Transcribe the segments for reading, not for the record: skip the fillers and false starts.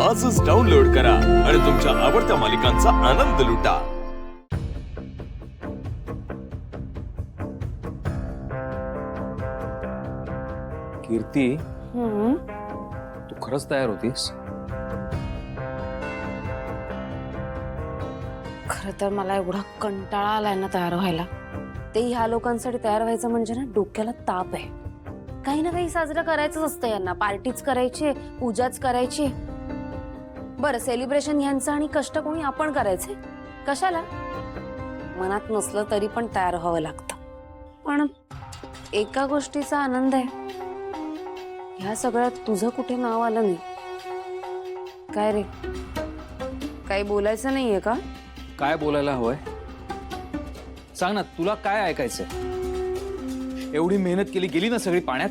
आजच डाउनलोड करा आणि तुमच्या आवडत्या मालिकांचा आनंद लुटा। कीर्ती, तू खरंच तयार होतीस? खरं तर मला एवढा कंटाळा आलाय ना तयार व्हायला। ते ह्या लोकांसाठी तयार व्हायचं म्हणजे ना डोक्याला ताप आहे। काही ना काही साजरं करायचंच असतं यांना, पार्टीज करायची, पूजाच करायची। बरं, सेलिब्रेशन ह्यांचं आणि कष्ट कोणी आपण करायचे? कशाला? मनात नसलं तरी पण तयार व्हावं लागतं। पण एका गोष्टीचा आनंद आहे, ह्या सगळ्यात तुझं कुठे नाव आलं नाही। काय रे, काही बोलायचं नाहीये का? काय बोलायला हवंय? सांग ना, तुला काय ऐकायचंय? एवढी मेहनत केली गेली ना सगळी पाण्यात।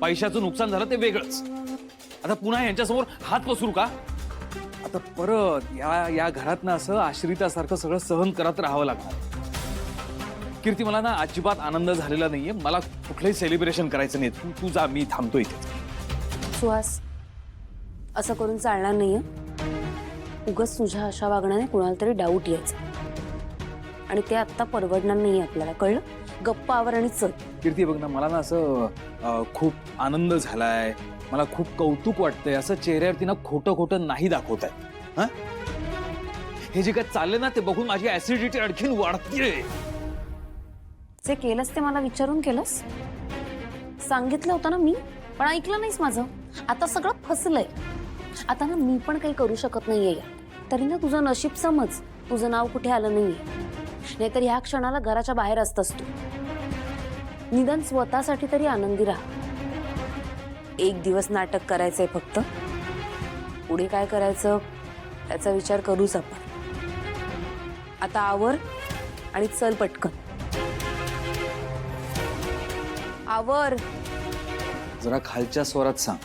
पैशाचं नुकसान झालं ते वेगळंच, आता पुन्हा यांच्यासमोर हात पसरू का? आता परत या घरात ना असं आश्रितासारखं सगळं सहन करत राहावं लागणार। कीर्ती, मला ना अजिबात आनंद झालेला नाहीये। मला कुठलंही सेलिब्रेशन करायचं नाही। तू जा, मी थांबतो इथे। सुहास, असं करून चालणार नाहीये। उगाच तुझ्या अशा वागण्याने कुणाला तरी डाऊट यायचा, आणि ते आता परवडणार नाही आपल्याला, कळलं? गप्प आवर आणि चल। कीर्ती, बघ ना, मला ना असं खूप आनंद झालाय, मला खूप कौतुक वाटतंय, असं चेहऱ्यावरती ना खोटं खोटं नाही दाखवत आहे। हा, हे जे काय चाललंय ना ते बघून माझी ऍसिडिटी आणखीन वाढतीये। जे केलंस ते मला विचारून केलंस? सांगितलं होतं ना मी, पण ऐकलं नाहीस माझं। आता सगळं फसलंय। आता ना मी पण काही करू शकत नाहीये यात। तरी ना तुझं नशीब समज, तुझं नाव कुठे आलं नाहीये। नाहीतर ह्या क्षणाला घराच्या बाहेर असतस तू। निदान स्वतःसाठी तरी आनंदी राहा। एक दिवस नाटक करायचंय फक्त, पुढे काय करायचं त्याचा विचार करूच आपण। आता आवर आणि चल पटकन, आवर। जरा खालच्या स्वरात सांग।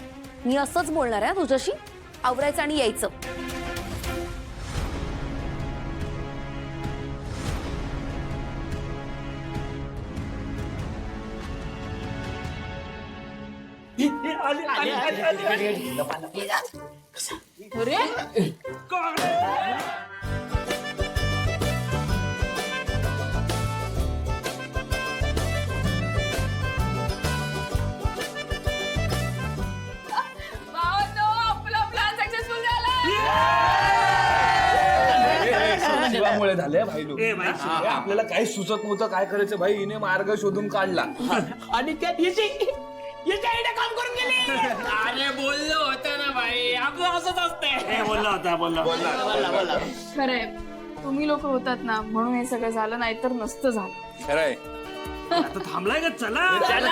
मी असंच बोलणार आहे तुझ्याशी, आवरायचं आणि यायचं। शिवामुळे झाले भाईलू। आपल्याला काही सुचत नव्हतं काय करायचं भाई, हिने मार्ग शोधून काढला आणि त्यात याच्या आईने काम करून गेली। अरे बोललो होतं ना भाई, आपलं असंच असतंय। बोलला खरंय, तुम्ही लोक होतात ना म्हणून हे सगळं झालं, नाहीतर नसतं झालं। खरंय। आता थांबलाय का? चला चला।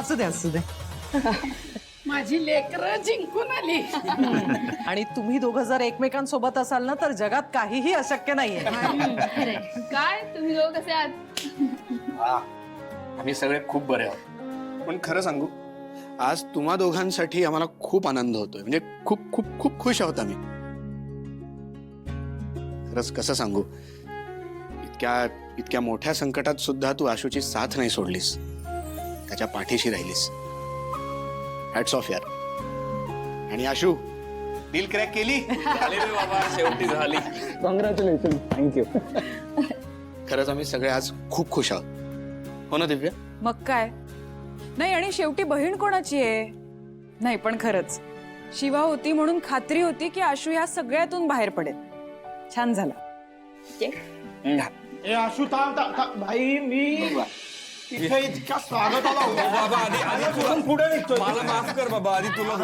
अरे असू दे माझी लेकरं जिंकून आली। आणि तुम्ही दोघं जर एकमेकांसोबत असाल ना तर जगात काहीही अशक्य नाहीये। काय तुम्ही लोक कसे आहात? आम्ही सगळे खूप बरे आहोत। पण खरं सांगू, आज तुम्हा दोघांसाठी आम्हाला खूप आनंद होतोय, म्हणजे खूप खूप खूप खुश आहोत आम्ही। खरंच कसं सांगू, इतक्या मोठ्या संकटात सुद्धा तू आशूची साथ नाही सोडलीस, त्याच्या पाठीशी राहिलीस। हॅट्स ऑफ यार। आणि आशू, डील क्रॅक केली। शेवटी झाली। Congratulation, thank you. खरंच आम्ही सगळे आज खूप खुश आहोत, हो ना दिव्या? मग काय नाही, आणि शेवटी बहीण कोणाची आहे? नाही पण खरंच शिवा होती म्हणून खात्री होती की आशू या सगळ्यातून बाहेर पडेल। छान झाला। आशू थांब भाई, मी तिथे इतका स्वागत आला होता बाबा। आधी तुला पुढे निघतोय, मला माफ कर बाबा, आधी तुला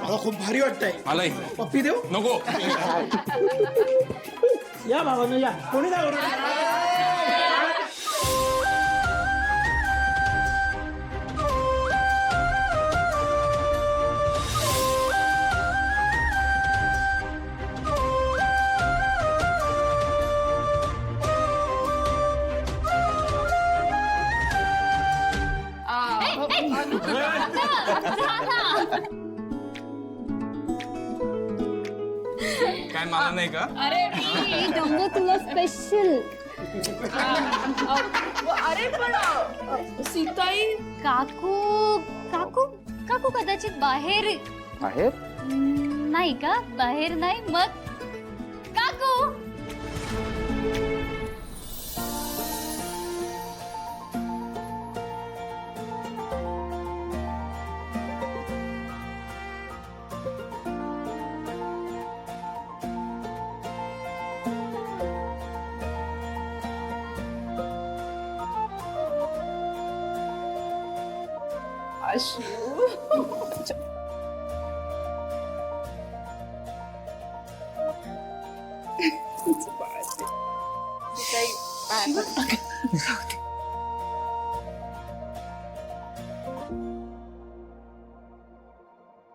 मला खूप भारी वाटतंय। मलाही पप्पी देऊ नको। या भावानं या, कोणी जाऊ? काय मला नाही का? तुला स्पेशल अरे पण सीताई काकू काकू काकू कदाचित बाहेर बाहेर नाही का बाहेर नाही मग काकू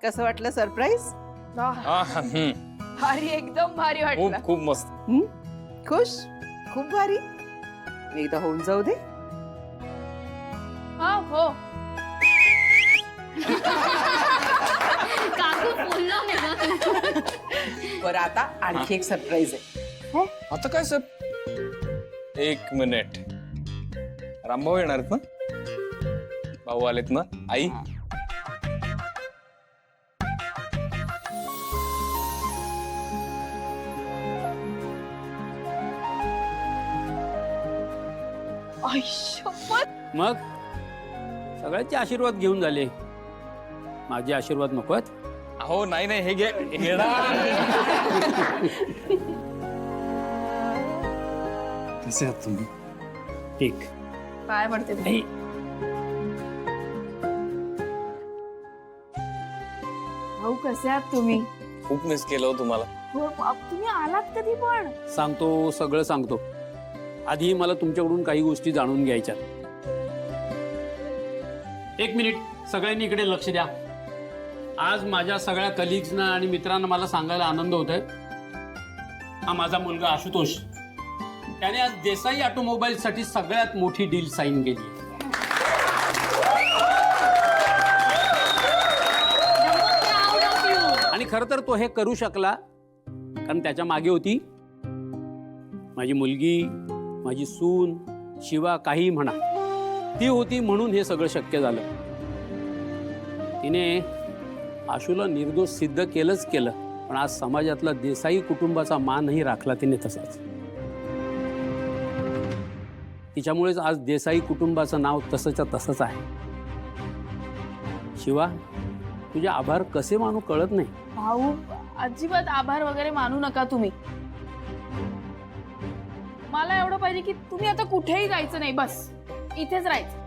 कसं वाटलं सरप्राईज? भारी एकदम भारी वाटलं. खूप मस्त. खुश? खूप भारी. एकदा होऊन जाऊ दे. हा हो काकू बोललो बरं आता आणखी एक सरप्राईज आहे. आता काय सर? एक मिनिट. रामभाऊ येणार आहेत ना? भाऊ आलेत ना? आई मग सगळ्यांचे आशीर्वाद घेऊन झाले. माझे आशीर्वाद नको आहेत? अहो नाही नाही हे घे कसे आहात तुम्ही? ठीक. काय म्हणते ते? नाही भाऊ कसे आहात तुम्ही? खूप मिस केलं हो तुम्हाला. हो, तुम्ही आलात कधी पण? सांगतो सगळं सांगतो. आधी मला तुमच्याकडून काही गोष्टी जाणून घ्यायच्यात. एक मिनिट सगळ्यांनी इकडे लक्ष द्या. आज माझ्या सगळ्या कलिग्सना आणि मित्रांना मला सांगायला आनंद होतोय, हा माझा मुलगा आशुतोष त्याने आज देसाई ऑटोमोबाईलसाठी सगळ्यात मोठी डील साईन केली. आणि खरं तर तो हे करू शकला कारण त्याच्या मागे होती माझी मुलगी, माझी सून, शिवा, काही म्हणा, ती होती म्हणून हे सगळं शक्य झालं. तिने आशूला निर्दोष सिद्ध केलंच केलं, पण आज समाजातला देसाई कुटुंबाचा मानही राखला तिने तसाच. तिच्यामुळेच आज देसाई कुटुंबाचं नाव तसंच्या तसंच आहे. शिवा, तुझे आभार कसे मानू कळत नाही. भाऊ अजिबात आभार वगैरे मानू नका तुम्ही. मला एवढं पाहिजे की तुम्ही आता कुठेही जायचं नाही, बस इथेच राहायचं.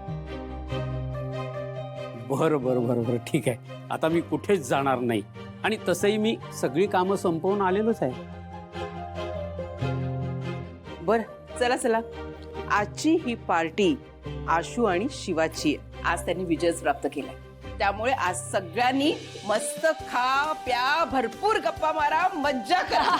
बरं बरं बरं बरं ठीक आहे. आता मी कुठेच जाणार नाही आणि तसंही मी सगळी कामं संपवून आलेलोच आहे. बर चला चला, आजची ही पार्टी आशू आणि शिवाची आहे. आज त्यांनी विजयच प्राप्त केलाय, त्यामुळे आज सगळ्यांनी मस्त खा प्या, भरपूर गप्पा मारा, मज्जा करा.